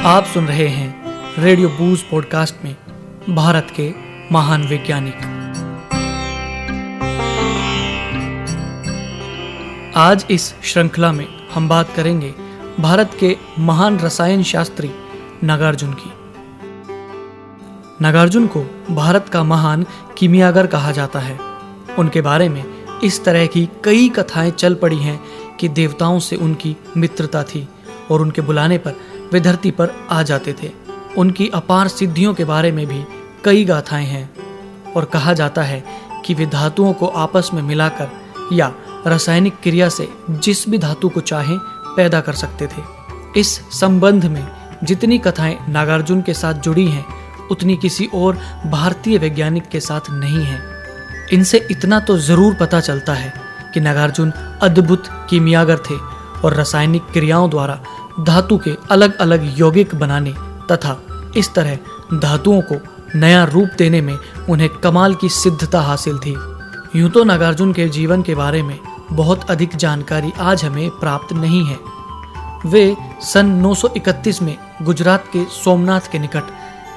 आप सुन रहे हैं रेडियो बूज पॉडकास्ट में भारत के महान वैज्ञानिक। आज इस श्रृंखला में हम बात करेंगे भारत के महान रसायन शास्त्री नागार्जुन की। नागार्जुन को भारत का महान कीमियागर कहा जाता है। उनके बारे में इस तरह की कई कथाएं चल पड़ी हैं कि देवताओं से उनकी मित्रता थी और उनके बुलाने पर वे धरती पर आ जाते थे। उनकी अपार सिद्धियों के बारे में भी कई गाथाएं हैं और कहा जाता है कि वे धातुओं को आपस में मिलाकर या रासायनिक क्रिया से जिस भी धातु को चाहें पैदा कर सकते थे। इस संबंध में जितनी कथाएं नागार्जुन के साथ जुड़ी हैं उतनी किसी और भारतीय वैज्ञानिक के साथ नहीं है। इनसे इतना तो जरूर पता चलता है कि नागार्जुन अद्भुत कीमियागर थे और रासायनिक क्रियाओं द्वारा धातु के अलग अलग यौगिक बनाने तथा इस तरह धातुओं को नया रूप देने में उन्हें कमाल की सिद्धता हासिल थी। यूं तो नागार्जुन के जीवन के बारे में बहुत अधिक जानकारी आज हमें प्राप्त नहीं है। वे सन 931 में गुजरात के सोमनाथ के निकट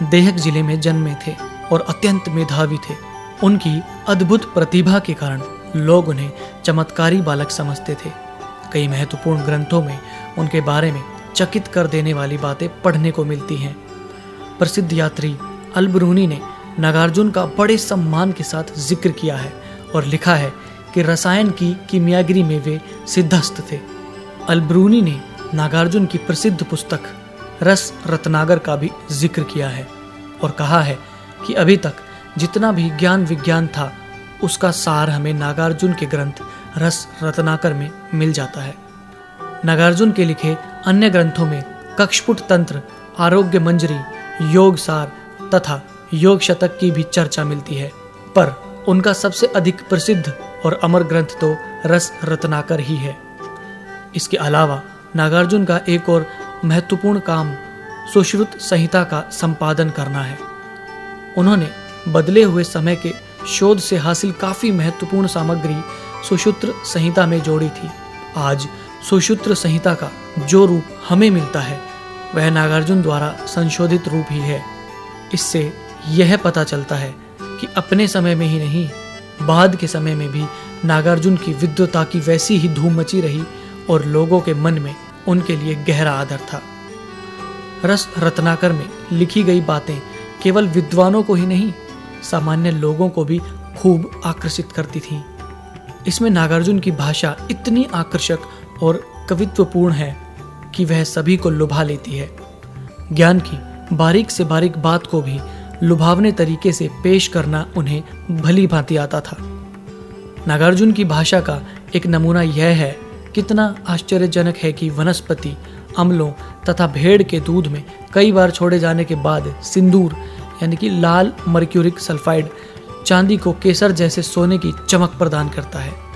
देहक जिले में जन्मे थे और अत्यंत मेधावी थे। उनकी अद्भुत प्रतिभा के कारण लोग उन्हें चमत्कारी बालक समझते थे। कई महत्वपूर्ण ग्रंथों में उनके बारे में चकित कर देने वाली बातें पढ़ने को मिलती हैं। प्रसिद्ध यात्री अल-बिरूनी ने नागार्जुन का बड़े सम्मान के साथ जिक्र किया है और लिखा है कि रसायन की कीमियागिरी में वे सिद्धहस्त थे। अल-बिरूनी ने नागार्जुन की प्रसिद्ध पुस्तक रस रत्नाकर का भी जिक्र किया है और कहा है कि अभी तक जितना भी ज्ञान विज्ञान था उसका सार हमें नागार्जुन के ग्रंथ रस रत्नाकर में मिल जाता है। नागार्जुन के लिखे अन्य ग्रंथों में कक्षपुट तंत्र, आरोग्य मंजरी, योग सार तथा योग शतक की भी चर्चा मिलती है, पर उनका सबसे अधिक प्रसिद्ध और अमर ग्रंथ तो रस रत्नाकर ही है। इसके अलावा नागार्जुन का एक और महत्वपूर्ण काम सुश्रुत संहिता का संपादन करना है। उन्होंने बदले हुए समय के शोध से हासिल काफी महत्वपूर्ण सामग्री सुश्रुत संहिता में जोड़ी थी। आज सुश्रुत संहिता का जो रूप हमें मिलता है वह नागार्जुन द्वारा संशोधित रूप ही है। इससे यह पता चलता है कि अपने समय में ही नहीं बाद के समय में भी नागार्जुन की विद्वता की वैसी ही धूम मची रही और लोगों के मन में उनके लिए गहरा आदर था। रस रत्नाकर में लिखी गई बातें केवल विद्वानों को ही नहीं सामान्य लोगों को भी खूब आकर्षित करती थीं। इसमें नागार्जुन की भाषा इतनी आकर्षक और कवित्वपूर्ण है कि वह सभी को लुभा लेती है। ज्ञान की बारीक से बारीक बात को भी लुभावने तरीके से पेश करना उन्हें भली भांति आता था। नागार्जुन की भाषा का एक नमूना यह है, कितना आश्चर्यजनक है कि वनस्पति, अम्लों तथा भेड़ के दूध में कई बार छोड़े जाने के बाद सिंदूर यानी कि लाल मर्क्यूरिक सल्फाइड चांदी को केसर जैसे सोने की चमक प्रदान करता है।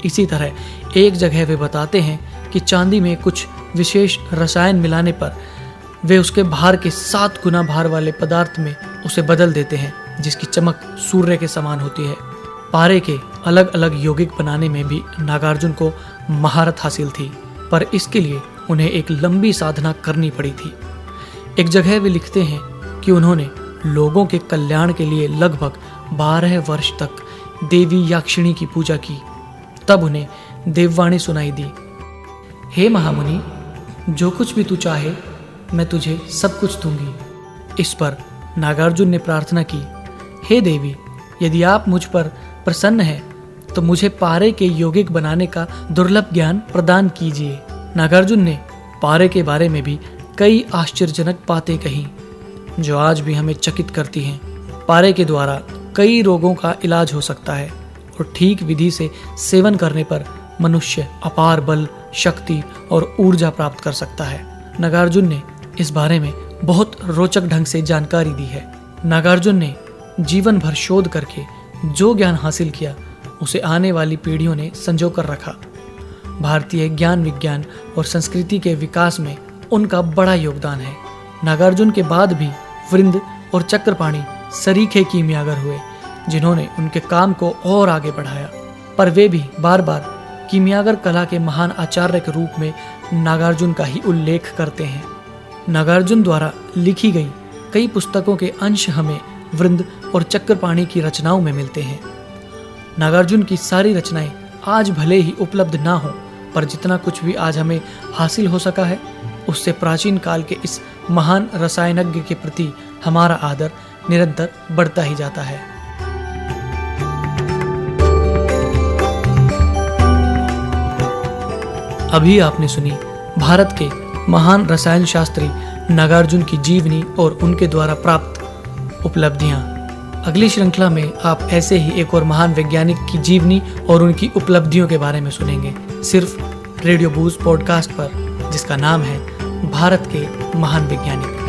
इसी तरह एक जगह वे बताते हैं कि चांदी में कुछ विशेष रसायन मिलाने पर वे उसके भार के 7 गुना भार वाले पदार्थ में उसे बदल देते हैं जिसकी चमक सूर्य के समान होती है। पारे के अलग अलग यौगिक बनाने में भी नागार्जुन को महारत हासिल थी, पर इसके लिए उन्हें एक लंबी साधना करनी पड़ी थी। एक जगह वे लिखते हैं कि उन्होंने लोगों के कल्याण के लिए लगभग 12 वर्ष तक देवी याक्षिणी की पूजा की। तब उन्हें देववाणी सुनाई दी, हे महामुनि, जो कुछ भी तू चाहे मैं तुझे सब कुछ दूंगी। इस पर नागार्जुन ने प्रार्थना की, हे देवी, यदि आप मुझ पर प्रसन्न हैं तो मुझे पारे के यौगिक बनाने का दुर्लभ ज्ञान प्रदान कीजिए। नागार्जुन ने पारे के बारे में भी कई आश्चर्यजनक बातें कही जो आज भी हमें चकित करती हैं। पारे के द्वारा कई रोगों का इलाज हो सकता है और ठीक विधि से सेवन करने पर मनुष्य अपार बल, शक्ति और ऊर्जा प्राप्त कर सकता है। नागार्जुन ने इस बारे में बहुत रोचक ढंग से जानकारी दी है। नागार्जुन ने जीवन भर शोध करके जो ज्ञान हासिल किया उसे आने वाली पीढ़ियों ने संजो कर रखा। भारतीय ज्ञान विज्ञान और संस्कृति के विकास में उनका बड़ा योगदान है। नागार्जुन के बाद भी वृंद और चक्रपाणी सरीखे कीमियागर हुए जिन्होंने उनके काम को और आगे बढ़ाया, पर वे भी बार बार कीमियागर कला के महान आचार्य के रूप में नागार्जुन का ही उल्लेख करते हैं। नागार्जुन द्वारा लिखी गई कई पुस्तकों के अंश हमें वृंद और चक्रपाणि की रचनाओं में मिलते हैं। नागार्जुन की सारी रचनाएं आज भले ही उपलब्ध ना हो, पर जितना कुछ भी आज हमें हासिल हो सका है, उससे प्राचीन काल के इस महान रसायनज्ञ के प्रति हमारा आदर निरंतर बढ़ता ही जाता है। अभी आपने सुनी भारत के महान रसायन शास्त्री नागार्जुन की जीवनी और उनके द्वारा प्राप्त उपलब्धियां। अगली श्रृंखला में आप ऐसे ही एक और महान वैज्ञानिक की जीवनी और उनकी उपलब्धियों के बारे में सुनेंगे, सिर्फ रेडियो बूज पॉडकास्ट पर, जिसका नाम है भारत के महान वैज्ञानिक।